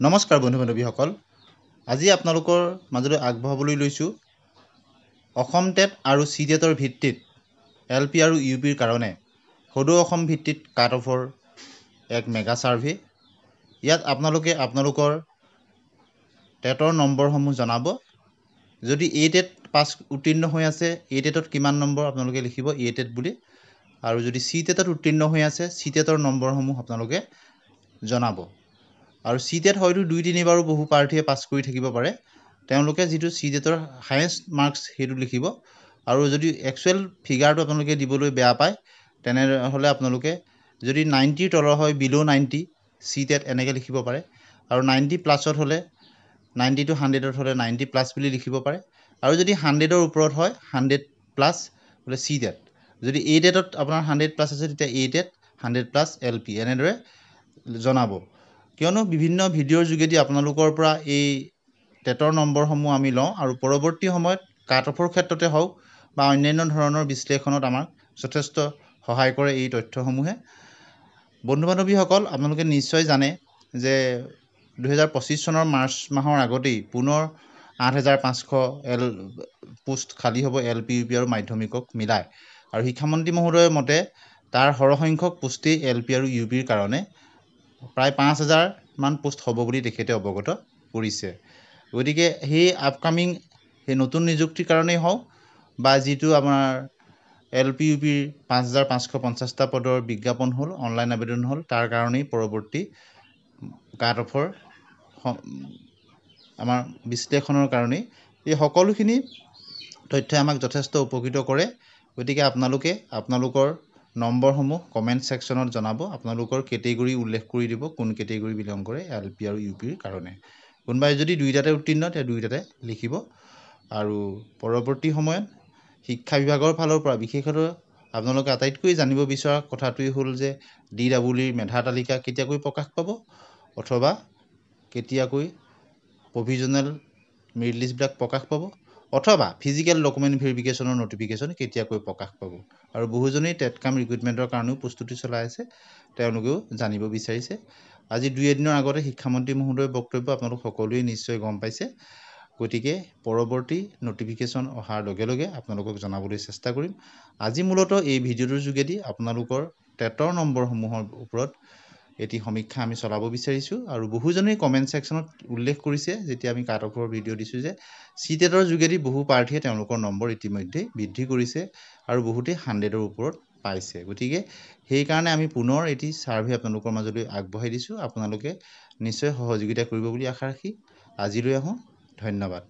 নমস্কাৰ বন্ধু বান্ধৱীসকল আজি আপোনালোকৰ মাজলৈ আগবঢ়াবলৈ লৈছোঁ অসম টেট আৰু চি টেটৰ ভিত্তিত এল পি আৰু ইউ পিৰ কাৰণে সদৌ অসম ভিত্তিত কাট অফৰ এক মেগা ছাৰ্ভে। ইয়াত আপোনালোকে আপোনালোকৰ টেটৰ নম্বৰসমূহ জনাব। যদি এ টেট পাছ উত্তীৰ্ণ হৈ আছে এ টেটত কিমান নম্বৰ আপোনালোকে লিখিব এ টেট বুলি, আৰু যদি চি টেটত উত্তীৰ্ণ হৈ আছে চি টেটৰ নম্বৰসমূহ আপোনালোকে জনাব। আৰু চি টেট হয়তো 2-3বাৰো বহু প্ৰাৰ্থীয়ে পাছ কৰি থাকিব পাৰে, তেওঁলোকে যিটো চি টেটৰ হায়েষ্ট মাৰ্কছ সেইটো লিখিব। আৰু যদি একচুৱেল ফিগাৰটো আপোনালোকে দিবলৈ বেয়া পায় তেনেহ'লে আপোনালোকে যদি 90ৰ তলৰ হয় বিল' 90 চি টেট এনেকৈ লিখিব পাৰে, আৰু 90+ হ'লে 90 to 100 হ'লে 90+ বুলি লিখিব পাৰে, আৰু যদি 100ৰ ওপৰত হয় 100+ বোলে চি টেট। যদি এ টেটত আপোনাৰ 100+ আছে তেতিয়া এ টেট 100+ এল পি এনেদৰে জনাব। কিয়নো বিভিন্ন ভিডিঅ'ৰ যোগেদি আপোনালোকৰ পৰা এই টেটৰ নম্বৰসমূহ আমি লওঁ আৰু পৰৱৰ্তী সময়ত কাট অফৰ ক্ষেত্ৰতে হওক বা অন্যান্য ধৰণৰ বিশ্লেষণত আমাক যথেষ্ট সহায় কৰে এই তথ্যসমূহে। বন্ধু বান্ধৱীসকল, আপোনালোকে নিশ্চয় জানে যে 2025 চনৰ মাৰ্চ মাহৰ আগতেই পুনৰ 8,500 পোষ্ট খালী হ'ব এল পি ইউ পি আৰু মাধ্যমিকক মিলাই, আৰু শিক্ষামন্ত্ৰী মহোদয়ৰ মতে তাৰ সৰহসংখ্যক পোষ্টেই এল পি আৰু ইউ পিৰ কাৰণে প্ৰায় 5,000 মান পোষ্ট হ'ব বুলি তেখেতে অৱগত কৰিছে। গতিকে সেই আপকামিং সেই নতুন নিযুক্তিৰ কাৰণেই হওক বা যিটো আমাৰ এল পি ইউ পিৰ 5,550টা পদৰ বিজ্ঞাপন হ'ল, অনলাইন আবেদন হ'ল, তাৰ কাৰণেই পৰৱৰ্তী কাট অফৰ আমাৰ বিশ্লেষণৰ কাৰণেই এই সকলোখিনি তথ্যই আমাক যথেষ্ট উপকৃত কৰে। গতিকে আপোনালোকে আপোনালোকৰ নম্বৰসমূহ কমেণ্ট ছেকশ্যনত জনাব। আপোনালোকৰ কেটেগৰী উল্লেখ কৰি দিব কোন কেটেগৰী বিলং কৰে এল পি আৰু ইউ পিৰ কাৰণে। কোনোবাই যদি দুইটাতে উত্তীৰ্ণ তেতিয়া দুইটাতে লিখিব। আৰু পৰৱৰ্তী সময়ত শিক্ষা বিভাগৰ ফালৰ পৰা বিশেষতঃ আপোনালোকে আটাইতকৈ জানিব বিচৰা কথাটোৱেই হ'ল যে DEEৰ মেধা তালিকা কেতিয়াকৈ প্ৰকাশ পাব, অথবা কেতিয়াকৈ প্ৰভিজনেল মেৰিট লিষ্টবিলাক প্ৰকাশ পাব, অথবা ফিজিকেল ডকুমেণ্ট ভেৰিফিকেশ্যনৰ নটিফিকেশ্যন কেতিয়াকৈ প্ৰকাশ পাব। আৰু বহুজনেই টেট কাম ৰিক্ৰুইটমেণ্টৰ কাৰণেও প্ৰস্তুতি চলাই আছে, তেওঁলোকেও জানিব বিচাৰিছে। আজি 2 এদিনৰ আগতে শিক্ষামন্ত্ৰী মহোদয়ৰ বক্তব্য আপোনালোক সকলোৱে নিশ্চয় গম পাইছে। গতিকে পৰৱৰ্তী নটিফিকেশ্যন অহাৰ লগে লগে আপোনালোকক জনাবলৈ চেষ্টা কৰিম। আজি মূলতঃ এই ভিডিঅ'টোৰ যোগেদি আপোনালোকৰ টেটৰ নম্বৰসমূহৰ ওপৰত এটি সমীক্ষা আমি চলাব বিচাৰিছোঁ। আৰু বহুজনেই কমেণ্ট ছেকশ্যনত উল্লেখ কৰিছে যেতিয়া আমি কাট অফৰ ভিডিঅ' দিছোঁ যে চি টেটৰ যোগেদি বহু প্ৰাৰ্থীয়ে তেওঁলোকৰ নম্বৰ ইতিমধ্যে বৃদ্ধি কৰিছে আৰু বহুতেই 100ৰ ওপৰত পাইছে। গতিকে সেইকাৰণে আমি পুনৰ এটি ছাৰ্ভে আপোনালোকৰ মাজলৈ আগবঢ়াই দিছোঁ। আপোনালোকে নিশ্চয় সহযোগিতা কৰিব বুলি আশা ৰাখি আজিলৈ আহোঁ। ধন্যবাদ।